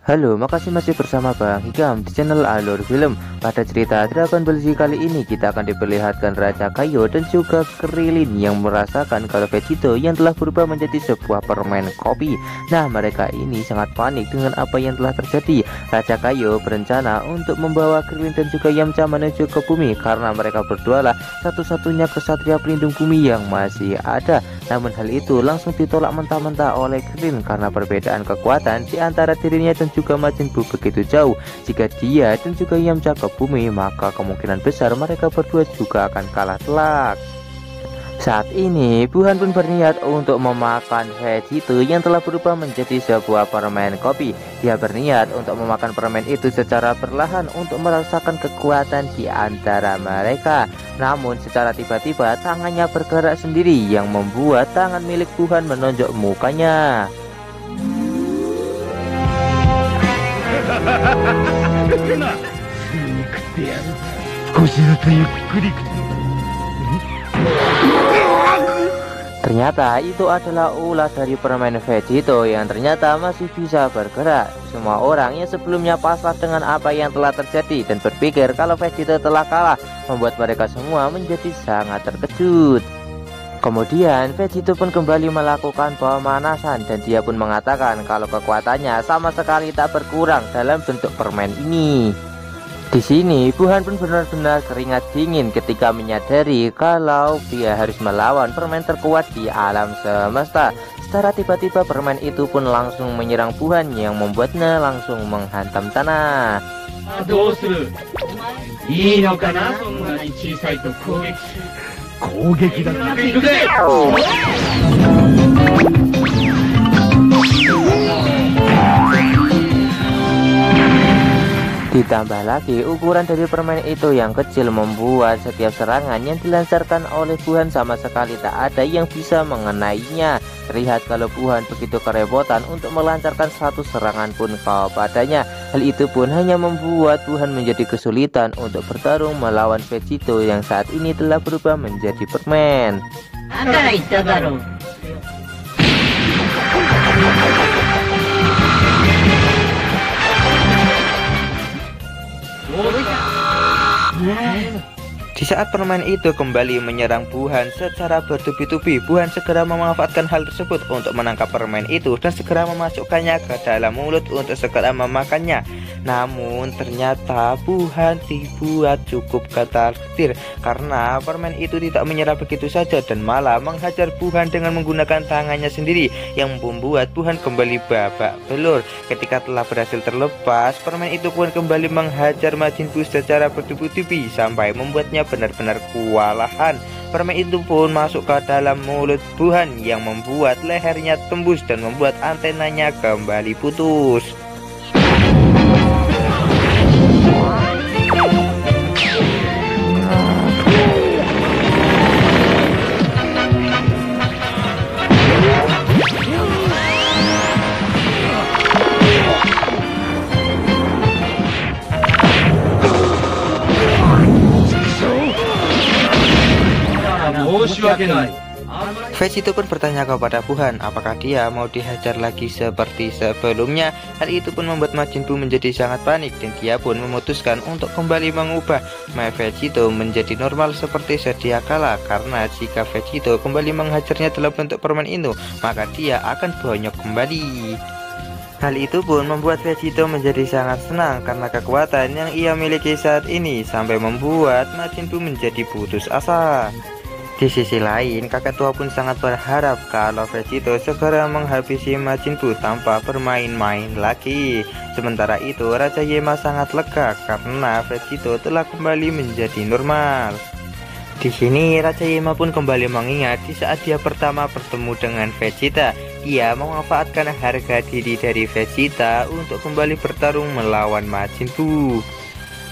Halo, makasih masih bersama Bang Hikam di channel Alur Film. Pada cerita Dragon Ball Z kali ini kita akan diperlihatkan Raja Kaio dan juga Krillin yang merasakan kalau Vegito yang telah berubah menjadi sebuah permen kopi. Nah, mereka ini sangat panik dengan apa yang telah terjadi. Raja Kaio berencana untuk membawa Krillin dan juga Yamcha menuju ke bumi karena mereka berdua lah satu-satunya kesatria pelindung bumi yang masih ada. Namun hal itu langsung ditolak mentah-mentah oleh Krillin karena perbedaan kekuatan di antara dirinya dan juga Majin Buu begitu jauh. Jika dia dan juga Yamcha ke bumi, maka kemungkinan besar mereka berdua juga akan kalah telak. Saat ini Buhan pun berniat untuk memakan Vegito yang telah berubah menjadi sebuah permen kopi. Dia berniat untuk memakan permen itu secara perlahan untuk merasakan kekuatan di antara mereka. Namun secara tiba-tiba tangannya bergerak sendiri yang membuat tangan milik Buhan menonjok mukanya. Ternyata itu adalah ulah dari permen Vegito yang ternyata masih bisa bergerak. Semua orang yang sebelumnya pasrah dengan apa yang telah terjadi dan berpikir kalau Vegito telah kalah membuat mereka semua menjadi sangat terkejut. Kemudian Vegito pun kembali melakukan pemanasan dan dia pun mengatakan kalau kekuatannya sama sekali tak berkurang dalam bentuk permen ini. Di sini Buhan pun benar-benar keringat dingin ketika menyadari kalau dia harus melawan permen terkuat di alam semesta. Secara tiba-tiba permen itu pun langsung menyerang Buhan yang membuatnya langsung menghantam tanah. Ditambah lagi ukuran dari permen itu yang kecil membuat setiap serangan yang dilancarkan oleh Buhan sama sekali tak ada yang bisa mengenainya. Terlihat kalau Buhan begitu kerepotan untuk melancarkan satu serangan pun kepadanya. Hal itu pun hanya membuat Buhan menjadi kesulitan untuk bertarung melawan Vegito yang saat ini telah berubah menjadi permen. Di saat permen itu kembali menyerang Buhan secara bertubi-tubi, Buhan segera memanfaatkan hal tersebut untuk menangkap permen itu dan segera memasukkannya ke dalam mulut untuk segera memakannya. Namun ternyata Buhan dibuat cukup ketar-ketir karena permen itu tidak menyerah begitu saja dan malah menghajar Buhan dengan menggunakan tangannya sendiri yang membuat Buhan kembali babak belur. Ketika telah berhasil terlepas, permen itu pun kembali menghajar Majin Buu secara bertubi-tubi sampai membuatnya benar-benar kewalahan. Permen itu pun masuk ke dalam mulut Buhan yang membuat lehernya tembus dan membuat antenanya kembali putus. Vegito pun bertanya kepada Buhan apakah dia mau dihajar lagi seperti sebelumnya. Hal itu pun membuat Majin Buu menjadi sangat panik dan dia pun memutuskan untuk kembali mengubah Vegito menjadi normal seperti sedia kala. Karena jika Vegito kembali menghajarnya dalam bentuk permen itu, maka dia akan bonyok kembali. Hal itu pun membuat Vegito menjadi sangat senang karena kekuatan yang ia miliki saat ini sampai membuat Majin Buu menjadi putus asa. Di sisi lain, kakek tua pun sangat berharap kalau Vegito segera menghabisi Majin Buu tanpa bermain-main lagi. Sementara itu, Raja Yema sangat lega karena Vegito telah kembali menjadi normal. Di sini, Raja Yema pun kembali mengingat di saat dia pertama bertemu dengan Vegeta. Ia memanfaatkan harga diri dari Vegeta untuk kembali bertarung melawan Majin Buu.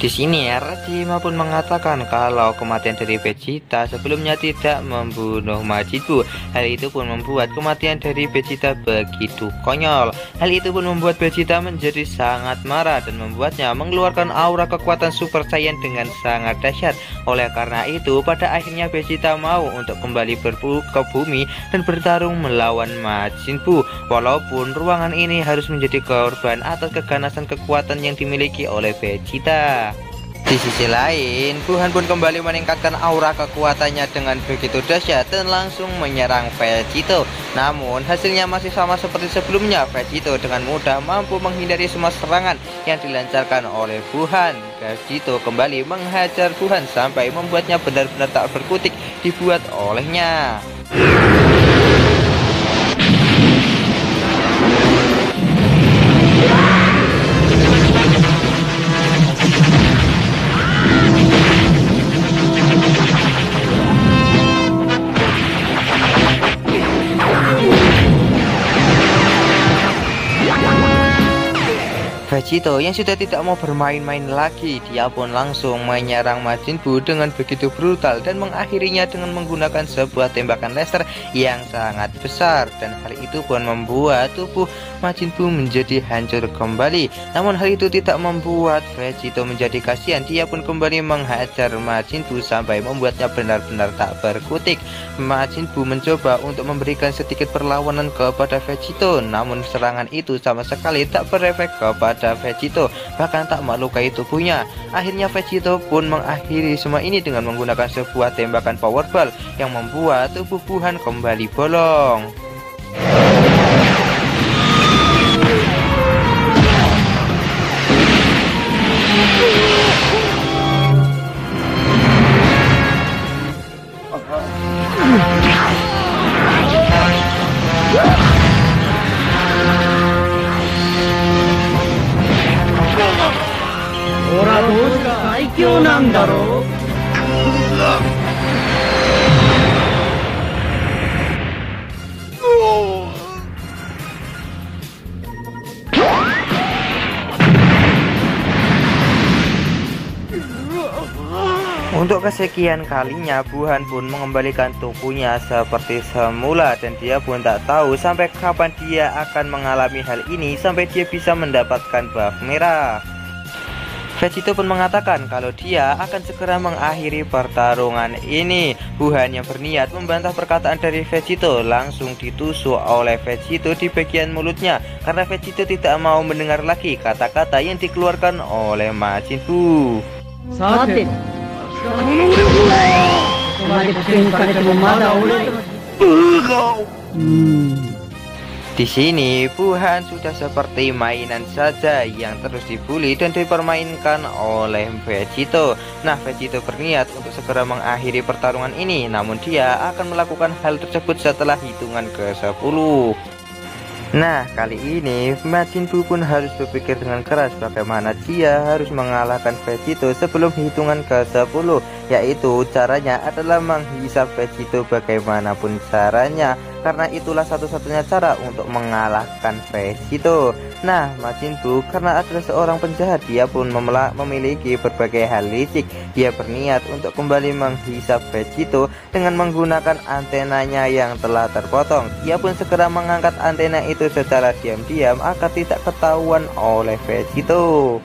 Di sini Rashima pun mengatakan kalau kematian dari Vegeta sebelumnya tidak membunuh Majin Buu. Hal itu pun membuat kematian dari Vegeta begitu konyol. Hal itu pun membuat Vegeta menjadi sangat marah dan membuatnya mengeluarkan aura kekuatan Super Saiyan dengan sangat dahsyat. Oleh karena itu, pada akhirnya Vegeta mau untuk kembali ke bumi dan bertarung melawan Majin Buu. Walaupun ruangan ini harus menjadi korban atas keganasan kekuatan yang dimiliki oleh Vegeta. Di sisi lain, Wuhan pun kembali meningkatkan aura kekuatannya dengan begitu dahsyat dan langsung menyerang Vegito. Namun hasilnya masih sama seperti sebelumnya. Vegito dengan mudah mampu menghindari semua serangan yang dilancarkan oleh Wuhan. Vegito kembali menghajar Wuhan sampai membuatnya benar-benar tak berkutik dibuat olehnya. Vegito yang sudah tidak mau bermain-main lagi, dia pun langsung menyerang Majin Buu dengan begitu brutal dan mengakhirinya dengan menggunakan sebuah tembakan laser yang sangat besar, dan hal itu pun membuat tubuh Majin Buu menjadi hancur kembali. Namun hal itu tidak membuat Vegito menjadi kasihan, dia pun kembali menghajar Majin Buu sampai membuatnya benar-benar tak berkutik. Majin Buu mencoba untuk memberikan sedikit perlawanan kepada Vegito, namun serangan itu sama sekali tak berefek kepada Vegito, bahkan tak melukai tubuhnya. Akhirnya Vegito pun mengakhiri semua ini dengan menggunakan sebuah tembakan powerball yang membuat tubuh Wuhan kembali bolong. Untuk kesekian kalinya, Wuhan pun mengembalikan tubuhnya seperti semula, dan dia pun tak tahu sampai kapan dia akan mengalami hal ini sampai dia bisa mendapatkan buff merah. Vegito pun mengatakan kalau dia akan segera mengakhiri pertarungan ini. Wuhan yang berniat membantah perkataan dari Vegito langsung ditusuk oleh Vegito di bagian mulutnya karena Vegito tidak mau mendengar lagi kata-kata yang dikeluarkan oleh Majin Buu. Di sini Wuhan sudah seperti mainan saja yang terus dibully dan dipermainkan oleh Vegito. Nah, Vegito berniat untuk segera mengakhiri pertarungan ini, namun dia akan melakukan hal tersebut setelah hitungan ke-10. Nah, kali ini Majin Buu pun harus berpikir dengan keras bagaimana dia harus mengalahkan Vegito sebelum hitungan ke-10, yaitu caranya adalah menghisap Vegito bagaimanapun caranya, karena itulah satu-satunya cara untuk mengalahkan Vegito. Nah, Majin Buu karena adalah seorang penjahat, dia pun memiliki berbagai hal licik. Dia berniat untuk kembali menghisap Vegito dengan menggunakan antenanya yang telah terpotong. Dia pun segera mengangkat antena itu secara diam-diam agar tidak ketahuan oleh Vegito.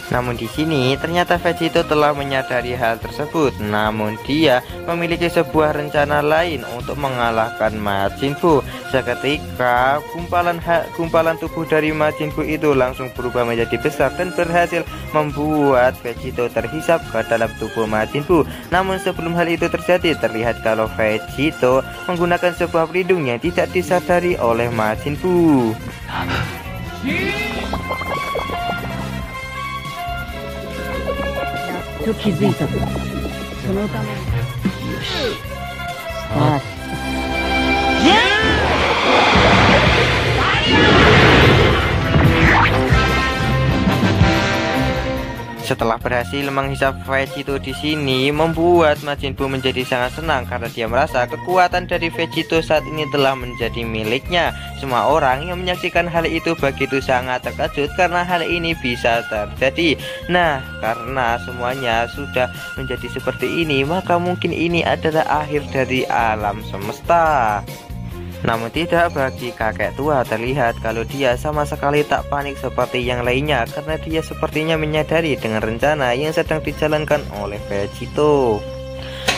Namun di sini ternyata Vegito telah menyadari hal tersebut. Namun dia memiliki sebuah rencana lain untuk mengalahkan Majin Buu. Seketika gumpalan tubuh dari Majin Buu itu langsung berubah menjadi besar dan berhasil membuat Vegito terhisap ke dalam tubuh Majin Buu. Namun sebelum hal itu terjadi, terlihat kalau Vegito menggunakan sebuah pelindung yang tidak disadari oleh Majin Buu. Setelah berhasil menghisap Vegito di sini, membuat Majin Buu menjadi sangat senang karena dia merasa kekuatan dari Vegito saat ini telah menjadi miliknya. Semua orang yang menyaksikan hal itu begitu sangat terkejut karena hal ini bisa terjadi. Nah, karena semuanya sudah menjadi seperti ini, maka mungkin ini adalah akhir dari alam semesta. Namun tidak, bagi kakek tua terlihat kalau dia sama sekali tak panik seperti yang lainnya karena dia sepertinya menyadari dengan rencana yang sedang dijalankan oleh Vegito.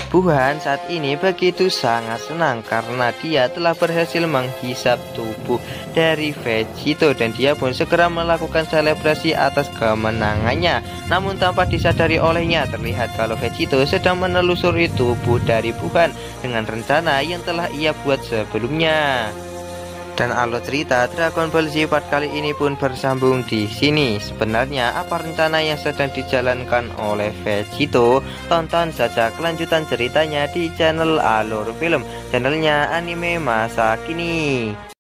Buhan saat ini begitu sangat senang karena dia telah berhasil menghisap tubuh dari Vegito dan dia pun segera melakukan selebrasi atas kemenangannya. Namun tanpa disadari olehnya, terlihat kalau Vegito sedang menelusuri tubuh dari Buhan dengan rencana yang telah ia buat sebelumnya. Dan alur cerita Dragon Ball Z part kali ini pun bersambung di sini. Sebenarnya apa rencana yang sedang dijalankan oleh Vegito? Tonton saja kelanjutan ceritanya di channel Alur Film, channelnya anime masa kini.